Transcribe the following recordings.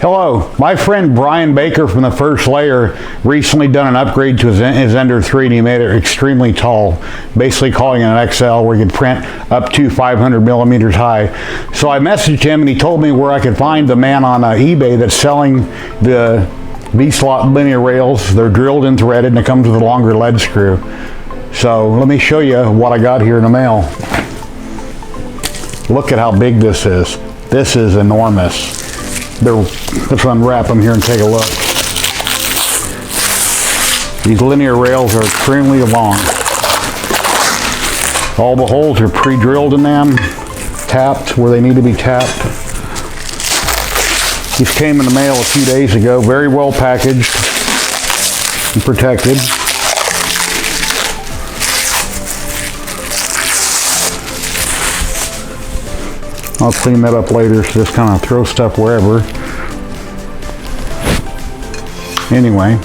Hello, my friend Brian Baker from the First Layer recently done an upgrade to his ENDER 3 and he made it extremely tall, basically calling it an XL where you could print up to 500 millimeters high. So I messaged him and he told me where I could find the man on eBay that's selling the V-slot linear rails. They're drilled and threaded and it comes with a longer lead screw. So let me show you what I got here in the mail. Look at how big this is. This is enormous. Let's unwrap them here and take a look. These linear rails are extremely long. All the holes are pre-drilled in them, tapped where they need to be tapped. These came in the mail a few days ago, very well packaged and protected. I'll clean that up later, so just kind of throw stuff wherever. Anyway,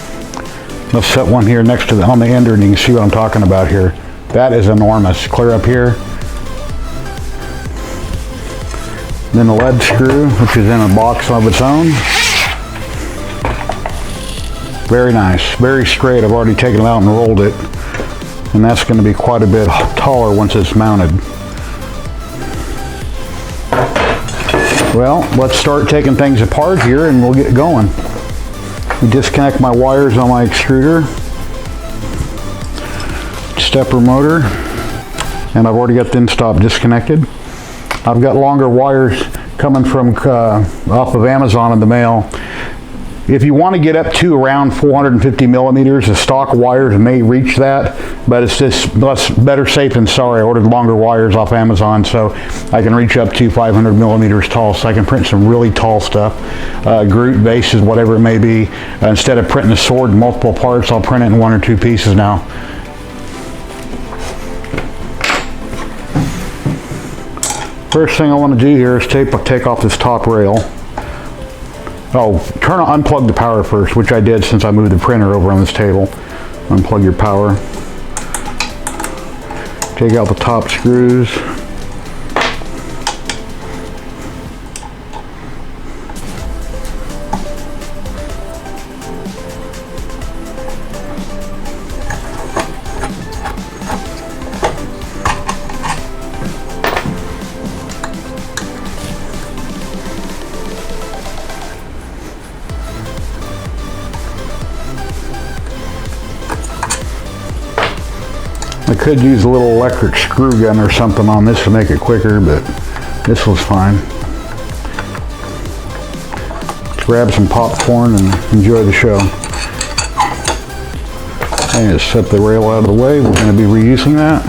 let's set one here next to on the ender and you can see what I'm talking about here. That is enormous. Clear up here. Then the lead screw, which is in a box of its own. Very nice, very straight. I've already taken it out and rolled it. And that's going to be quite a bit taller once it's mounted. Well, let's start taking things apart here and we'll get going. We disconnect my wires on my extruder, stepper motor, and I've already got the end stop disconnected. I've got longer wires coming from off of Amazon in the mail. If you want to get up to around 450 millimeters, the stock wires may reach that, but it's just better safe than sorry. I ordered longer wires off Amazon so I can reach up to 500 millimeters tall, so I can print some really tall stuff, Groot bases, whatever it may be. Instead of printing a sword in multiple parts, I'll print it in 1 or 2 pieces now. First thing I want to do here is take off this top rail. Oh, unplug the power first, which I did since I moved the printer over on this table. Unplug your power. Take out the top screws. I could use a little electric screw gun or something on this to make it quicker, but this was fine. Let's grab some popcorn and enjoy the show. And just set the rail out of the way. We're going to be reusing that.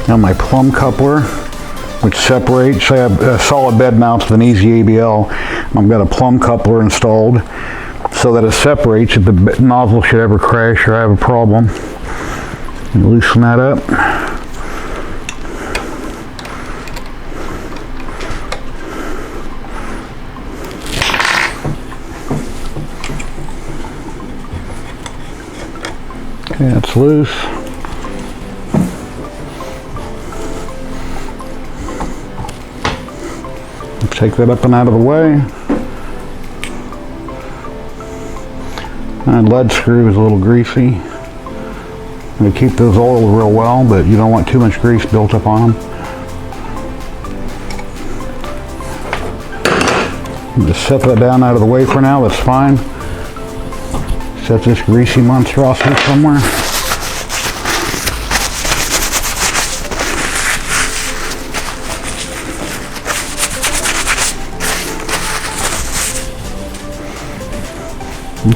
Now my Plum Coupler, which separates. I have a solid bed mount with an easy ABL. I've got a Plum Coupler installed, so that it separates if the nozzle should ever crash or I have a problem. And loosen that up. Okay, that's loose. Take that up and out of the way. And lead screw is a little greasy. We keep those oiled real well, but you don't want too much grease built up on them. Just set that down out of the way for now, that's fine. Set this greasy monstrosity somewhere.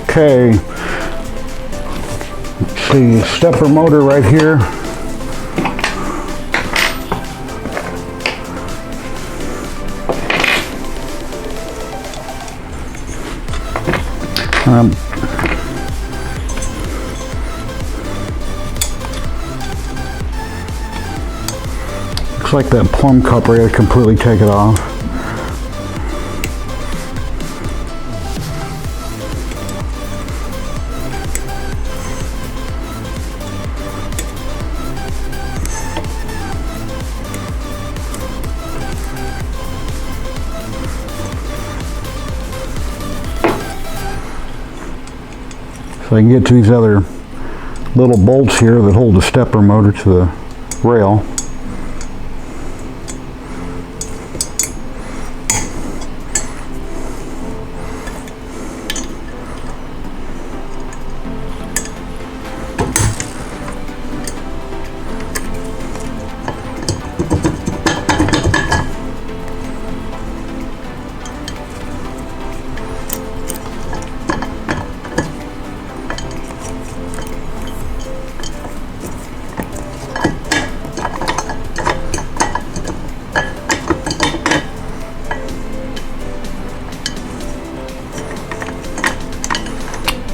Okay, let's see, stepper motor right here. Looks like that Plum Coupler, I completely take it off. So I can get to these other little bolts here that hold the stepper motor to the rail.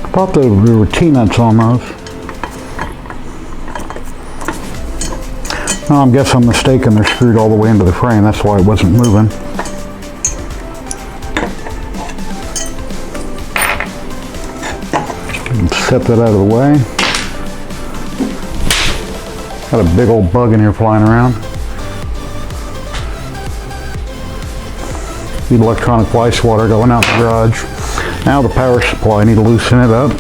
I thought there were T-nuts on those. Oh, I guess I'm mistaken. They're screwed all the way into the frame. That's why it wasn't moving. Step that out of the way. Got a big old bug in here flying around. Need electronic fly swatter going out in the garage. Now the power supply, I need to loosen it up.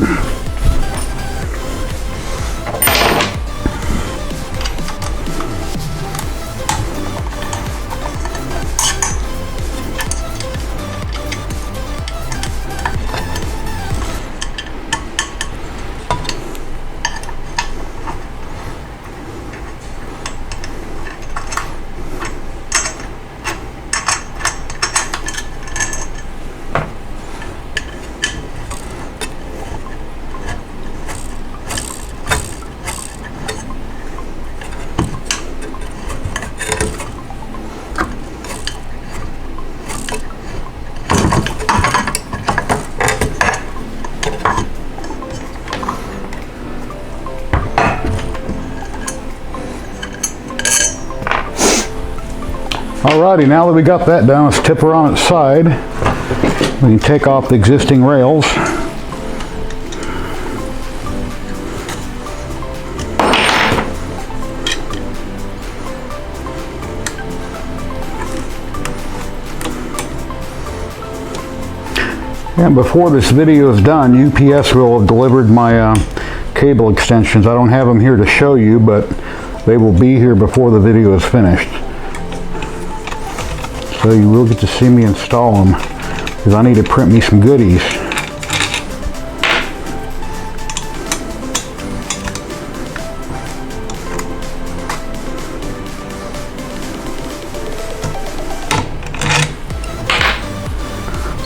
Alrighty, now that we got that done, let's tip her on its side. We can take off the existing rails. And before this video is done, UPS will have delivered my cable extensions. I don't have them here to show you, but they will be here before the video is finished. So you will get to see me install them, because I need to print me some goodies.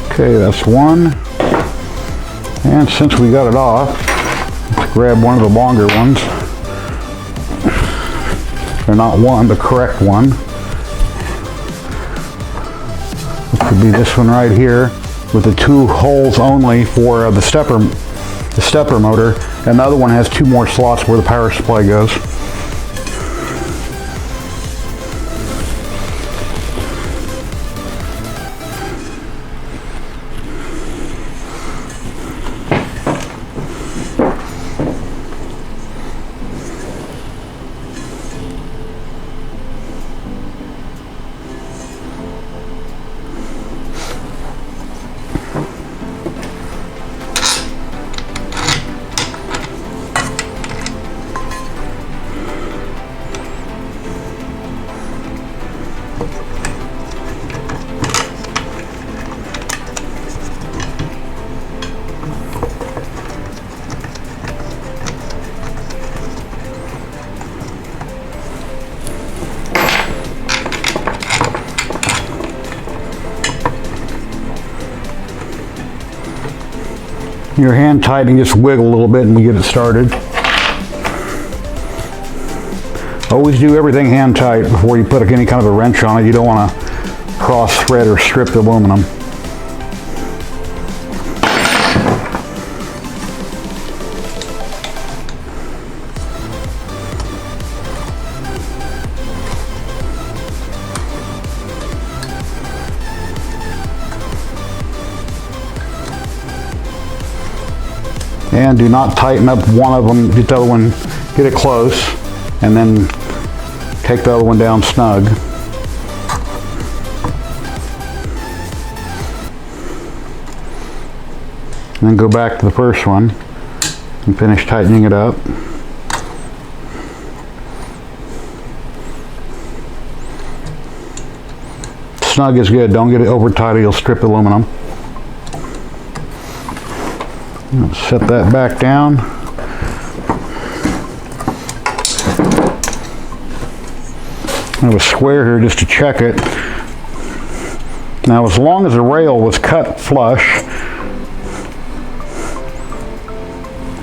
Okay, that's one. And since we got it off, let's grab one of the longer ones. Or not one, the correct one. Could be this one right here with the two holes only for the stepper motor, and the other one has two more slots where the power supply goes. Your hand tightening, just wiggle a little bit and we get it started. Always do everything hand tight before you put any kind of a wrench on it. You don't want to cross thread or strip the aluminum. And do not tighten up one of them, get the other one, get it close, and then take the other one down snug. And then go back to the first one and finish tightening it up. Snug is good. Don't get it over tight or you'll strip the aluminum. Set that back down. I have a square here just to check it. Now, as long as the rail was cut flush,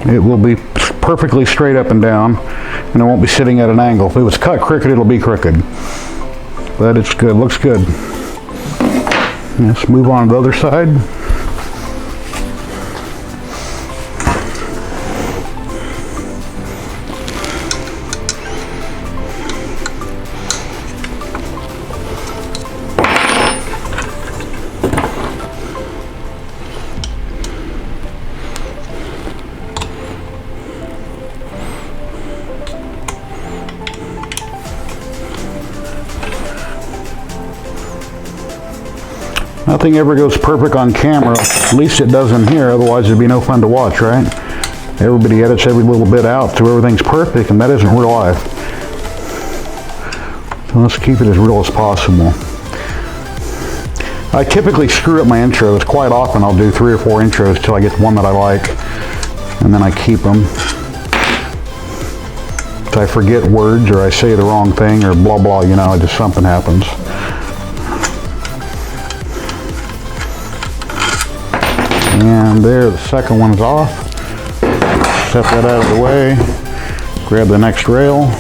it will be perfectly straight up and down, and it won't be sitting at an angle. If it was cut crooked, it'll be crooked. But it's good, looks good. Let's move on to the other side. Nothing ever goes perfect on camera, at least it does in here, otherwise it'd be no fun to watch, right? Everybody edits every little bit out so everything's perfect, and that isn't real life. So let's keep it as real as possible. I typically screw up my intros. Quite often I'll do 3 or 4 intros till I get one that I like, and then I keep them. If I forget words or I say the wrong thing or blah blah, you know, just something happens. And there, the second one's off. Set that out of the way. Grab the next rail.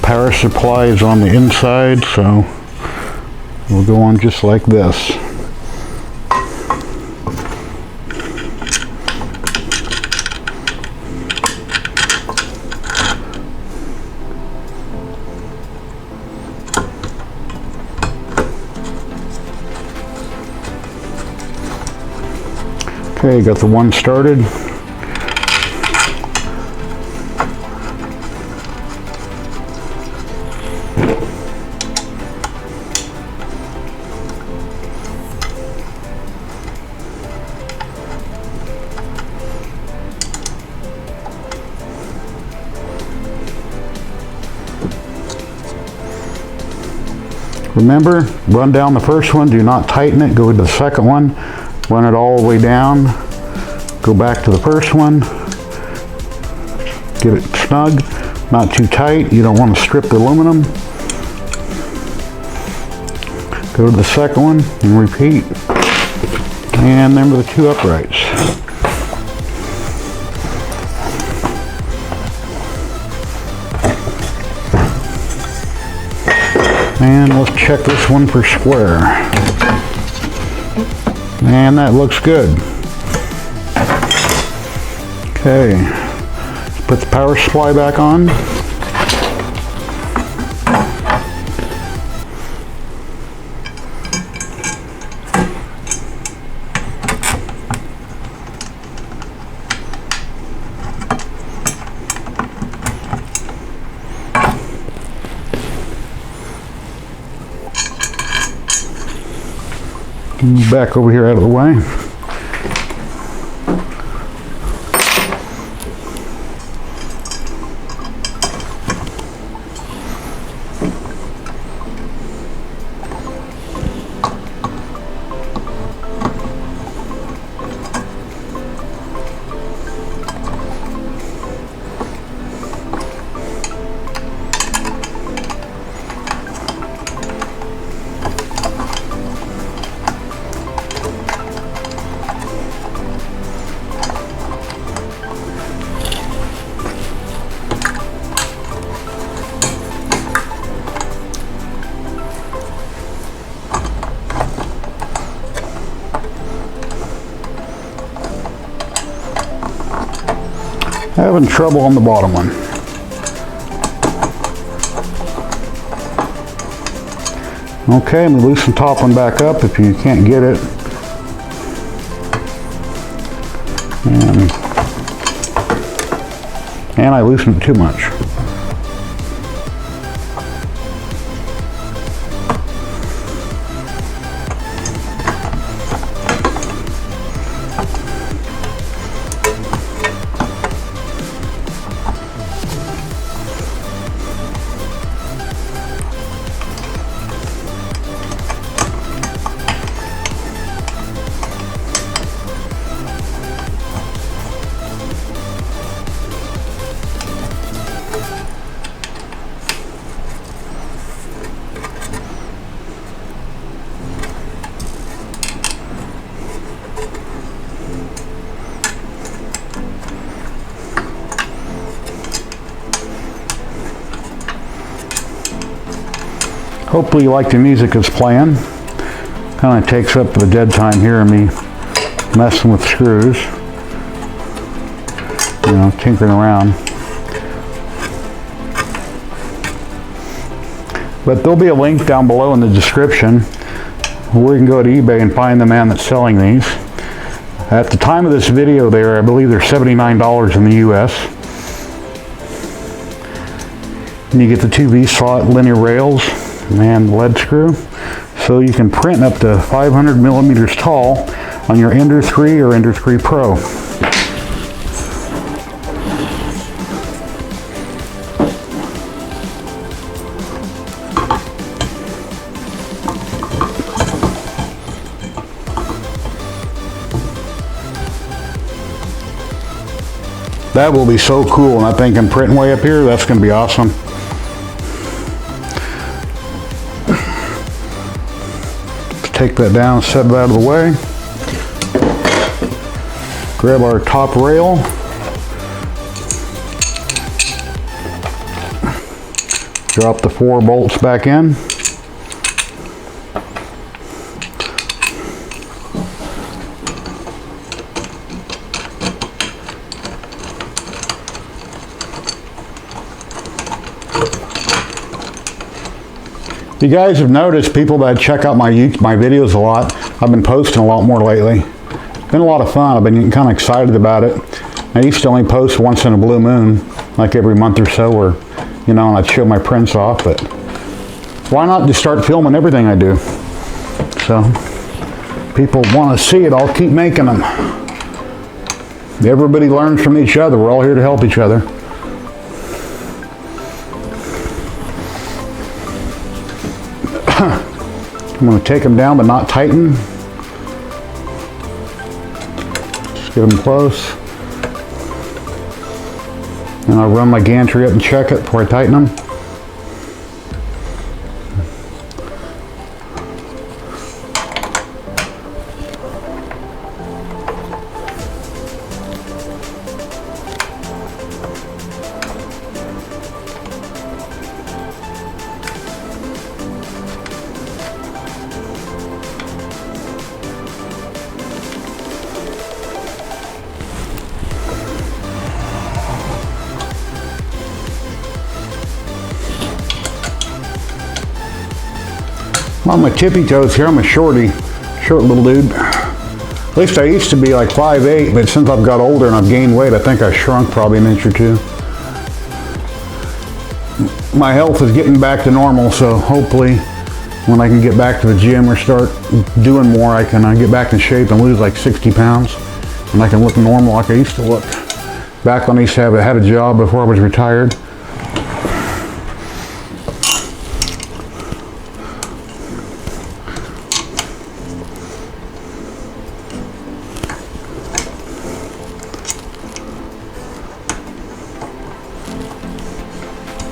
Power supply is on the inside, so we'll go on just like this. Okay, got the one started. Remember, run down the first one, do not tighten it, go to the second one, run it all the way down, go back to the first one, get it snug, not too tight, you don't want to strip the aluminum. Go to the second one and repeat. And remember the 2 uprights. And let's check this one for square. And that looks good. Okay, let's put the power supply back on. Move back over here out of the way. Having trouble on the bottom one. Okay, I'm going to loosen the top one back up if you can't get it. And I loosened it too much. Hopefully you like the music that's playing. Kind of takes up the dead time here and me messing with screws. You know, tinkering around. But there'll be a link down below in the description where you can go to eBay and find the man that's selling these. At the time of this video I believe they're $79 in the US. And you get the 2 V-slot linear rails and lead screw. So you can print up to 500 millimeters tall on your Ender 3 or Ender 3 Pro. That will be so cool, and I think I'm printing way up here, that's going to be awesome. Let's take that down, set it out of the way. Grab our top rail. Drop the 4 bolts back in. You guys have noticed, people that check out my videos a lot, I've been posting a lot more lately. It's been a lot of fun. I've been getting kind of excited about it. I used to only post once in a blue moon, like every month or so, or, you know, and I'd show my prints off, but why not just start filming everything I do? So, people want to see it, I'll keep making them. Everybody learns from each other. We're all here to help each other. I'm going to take them down but not tighten. Just get them close. And I'll run my gantry up and check it before I tighten them. On my tippy toes here, I'm a short little dude. At least I used to be like 5'8", but since I've got older and I've gained weight, I think I shrunk probably an inch or 2. My health is getting back to normal, so hopefully when I can get back to the gym or start doing more, I can get back in shape and lose like 60 pounds. And I can look normal like I used to look back when I used to had a job before I was retired.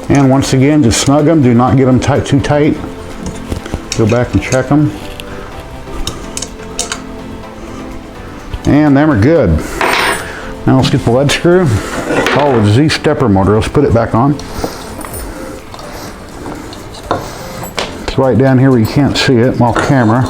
And once again, just snug them. Do not get them too tight. Go back and check them. And them are good. Now let's get the lead screw. Oh, the Z stepper motor. Let's put it back on. It's right down here where you can't see it. Well, camera.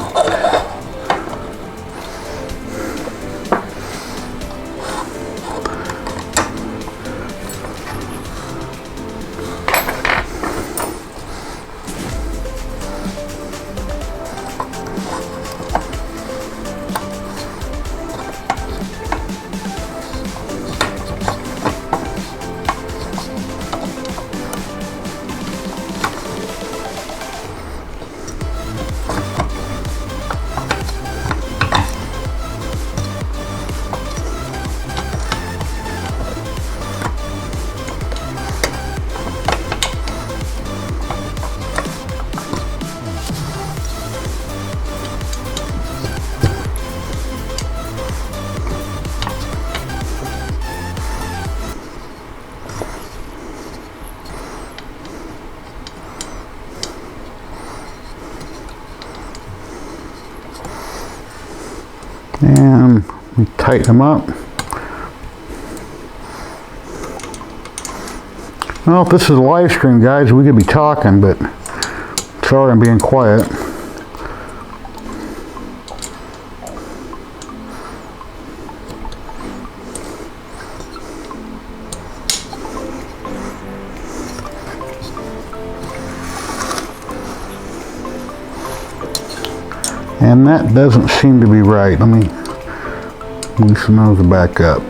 And we tighten them up. Well, if this is a live stream, guys, we could be talking, but it's Sorry, I'm being quiet. And that doesn't seem to be right. Let me loosen those back up.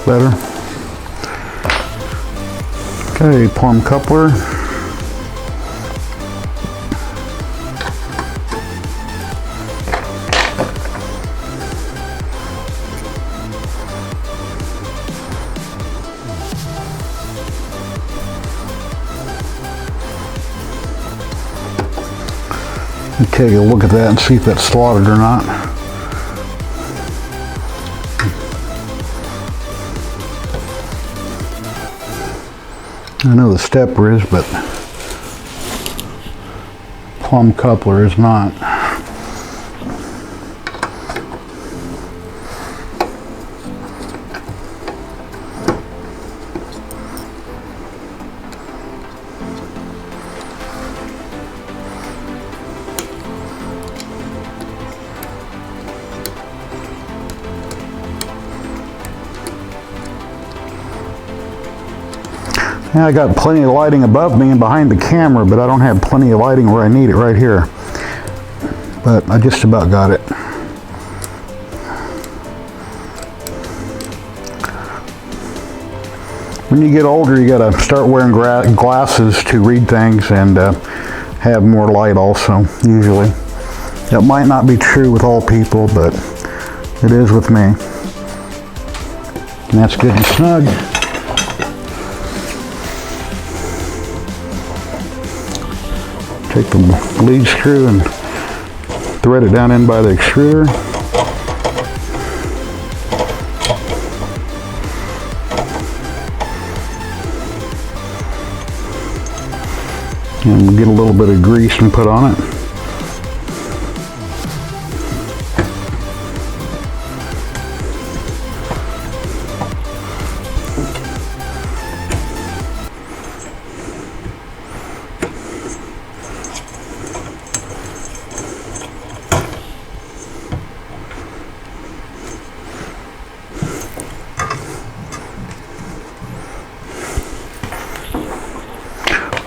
Better. Okay, Plum Coupler. Take a look at that and see if that's slotted or not. I know the stepper is, but Plum Coupler is not. Yeah, I got plenty of lighting above me and behind the camera, but I don't have plenty of lighting where I need it right here. But I just about got it. When you get older, you gotta start wearing glasses to read things and have more light also, usually. That might not be true with all people, but it is with me. And that's good and snug. Take the lead screw and thread it down in by the extruder. And we'll get a little bit of grease and put on it.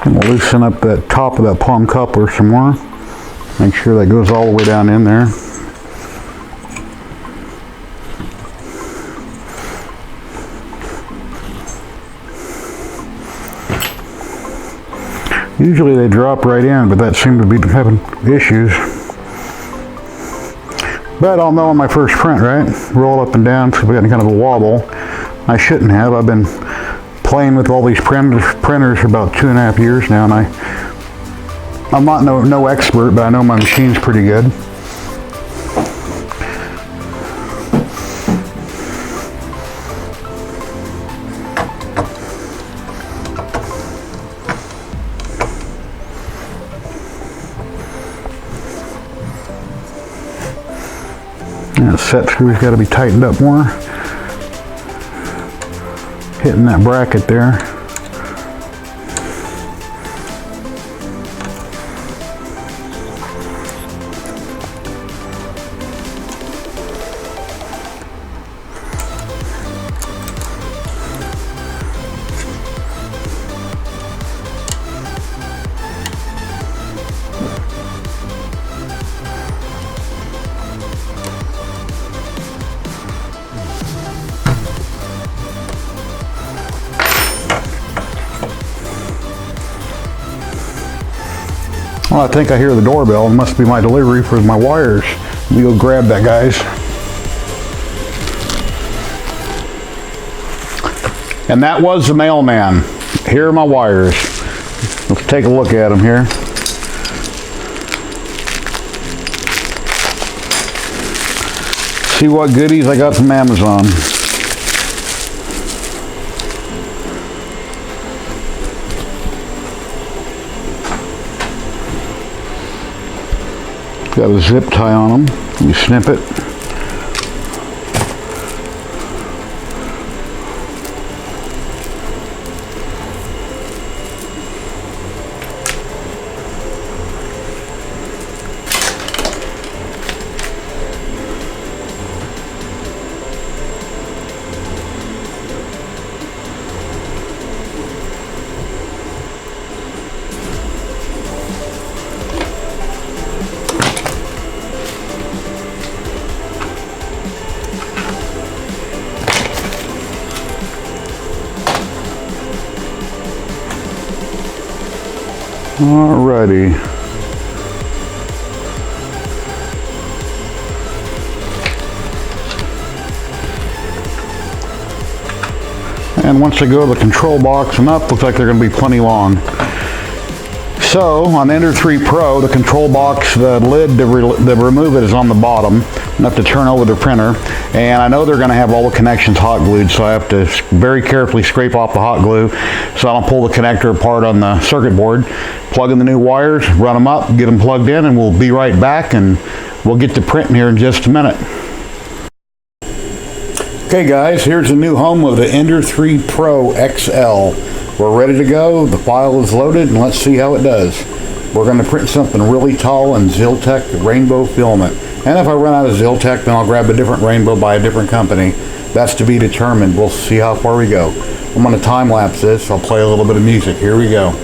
And we'll loosen up that top of that Plum Coupler some more. Make sure that goes all the way down in there. Usually they drop right in, but that seemed to be having issues. But I'll know on my first print, right? Roll up and down, so we got kind of a wobble. I shouldn't have. I've been playing with all these printers for about 2.5 years now, and I'm not no expert, but I know my machine's pretty good. And the set screw's got to be tightened up more. Hitting that bracket there. Well, I think I hear the doorbell. It must be my delivery for my wires. Let me go grab that, guys. And that was the mailman. Here are my wires. Let's take a look at them here. See what goodies I got from Amazon. Got a zip tie on them. You snip it. Alrighty. And once they go to the control box and up, looks like they're going to be plenty long. So on Ender 3 Pro, the control box, the lid to remove it is on the bottom. I have to turn over the printer, and I know they're going to have all the connections hot glued, so I have to very carefully scrape off the hot glue so I don't pull the connector apart on the circuit board. Plug in the new wires, run them up, get them plugged in, and we'll be right back, and we'll get to printing here in just a minute. Okay guys, here's the new home of the Ender 3 Pro XL. We're ready to go, the file is loaded, and let's see how it does. We're going to print something really tall in ZYLTECH rainbow filament. And if I run out of ZYLTECH, then I'll grab a different rainbow by a different company. That's to be determined. We'll see how far we go. I'm going to time lapse this. I'll play a little bit of music. Here we go.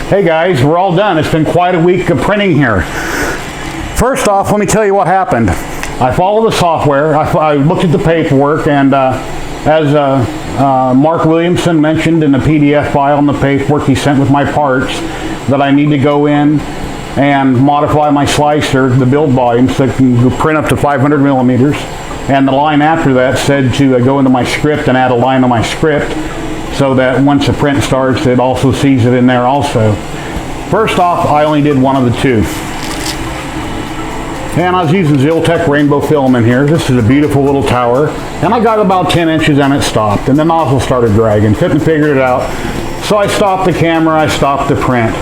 Hey guys, we're all done. It's been quite a week of printing here. First off, let me tell you what happened. I followed the software, I looked at the paperwork, and as Mark Williamson mentioned in the PDF file and the paperwork he sent with my parts, that I need to go in and modify my slicer, the build volume, so it can print up to 500 millimeters. And the line after that said to go into my script and add a line on my script, so that once the print starts, it also sees it in there also. First off, I only did one of the two. And I was using ZYLTECH rainbow film in here. This is a beautiful little tower. And I got about 10 inches and it stopped. And the nozzle started dragging. Couldn't figure it out. So I stopped the camera, I stopped the print.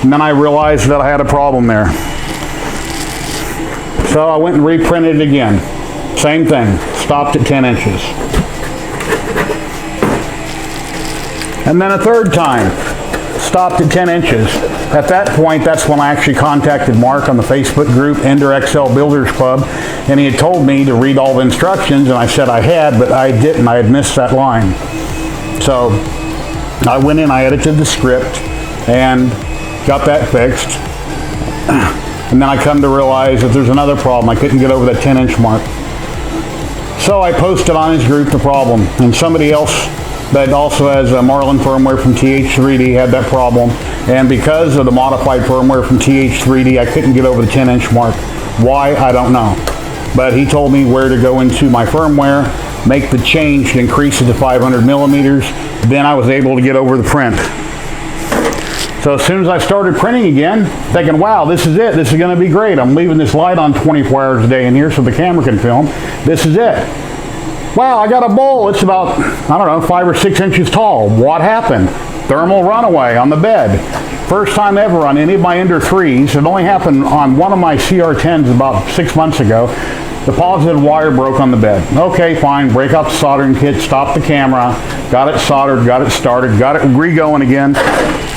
And then I realized that I had a problem there. So I went and reprinted it again. Same thing. Stopped at 10 inches. And then a third time, stopped at 10 inches. At that point, that's when I actually contacted Mark on the Facebook group, ENDER XL Builders Club, and he had told me to read all the instructions, and I said I had, but I didn't. I had missed that line. So I went in, I edited the script, and got that fixed. And then I come to realize that there's another problem. I couldn't get over that 10-inch mark. So I posted on his group the problem, and somebody else that also has a Marlin firmware from TH3D had that problem, and because of the modified firmware from TH3D, I couldn't get over the 10-inch mark. Why? I don't know. But he told me where to go into my firmware, make the change to increase it to 500 millimeters. Then I was able to get over the print. So as soon as I started printing again, thinking, wow, this is it. This is going to be great. I'm leaving this light on 24 hours a day in here so the camera can film. This is it. Wow, I got a bowl. It's about, I don't know, 5 or 6 inches tall. What happened? Thermal runaway on the bed. First time ever on any of my Ender 3s. It only happened on one of my CR10s about 6 months ago. The positive wire broke on the bed. Okay, fine. Break out the soldering kit, stop the camera, got it soldered, got it started, got it re-going again.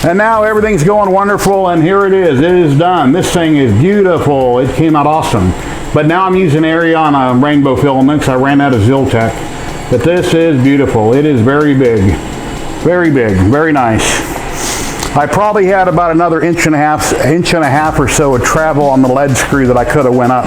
And now everything's going wonderful, and here it is. It is done. This thing is beautiful. It came out awesome. But now I'm using Ariana rainbow filaments. I ran out of ZYLTECH. But this is beautiful. It is very big. Very big. Very nice. I probably had about another inch and a half or so of travel on the lead screw that I could have went up.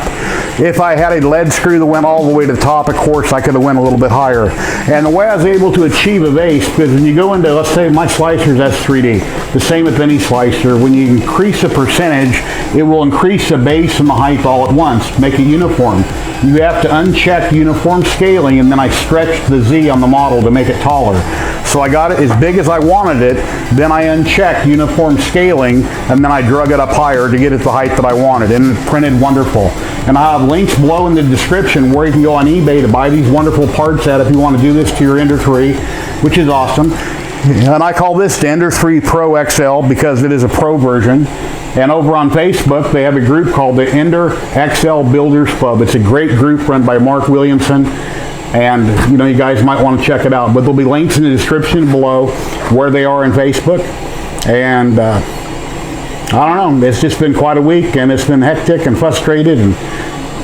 If I had a lead screw that went all the way to the top, of course, I could have went a little bit higher. And the way I was able to achieve a base, because when you go into, let's say my slicer's S3D, the same with any slicer, when you increase a percentage, it will increase the base and the height all at once, make it uniform. You have to uncheck uniform scaling, and then I stretched the Z on the model to make it taller. So I got it as big as I wanted it, then I unchecked uniform scaling, and then I drug it up higher to get it the height that I wanted, and it printed wonderful. And I have links below in the description where you can go on eBay to buy these wonderful parts at if you want to do this to your Ender 3, which is awesome. And I call this the Ender 3 Pro XL because it is a Pro version. And over on Facebook, they have a group called the ENDER XL Builders Club. It's a great group run by Mark Williamson. And, you know, you guys might want to check it out. But there'll be links in the description below where they are in Facebook. And I don't know, it's just been quite a week, and it's been hectic and frustrated. And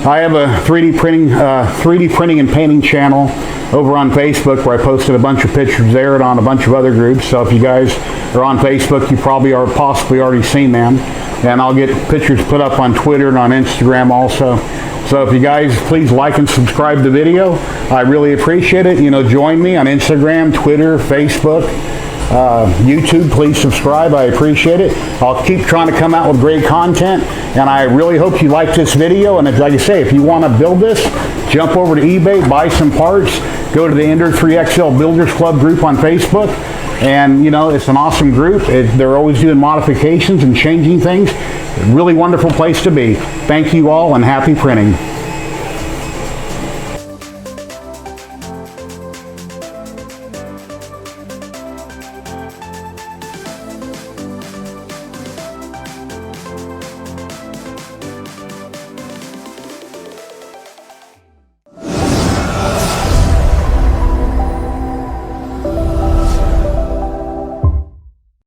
I have a 3D printing and painting channel over on Facebook where I posted a bunch of pictures there and on a bunch of other groups. So if you guys are on Facebook, you probably are possibly already seen them. And I'll get pictures put up on Twitter and on Instagram also. So if you guys please like and subscribe to the video, I really appreciate it. You know, join me on Instagram, Twitter, Facebook, YouTube. Please subscribe. I appreciate it. I'll keep trying to come out with great content, and I really hope you like this video. And if, like I say, if you want to build this, jump over to eBay, buy some parts, go to the Ender 3XL Builders Club group on Facebook. And, you know, it's an awesome group. They're always doing modifications and changing things. Really wonderful place to be. Thank you all, and happy printing.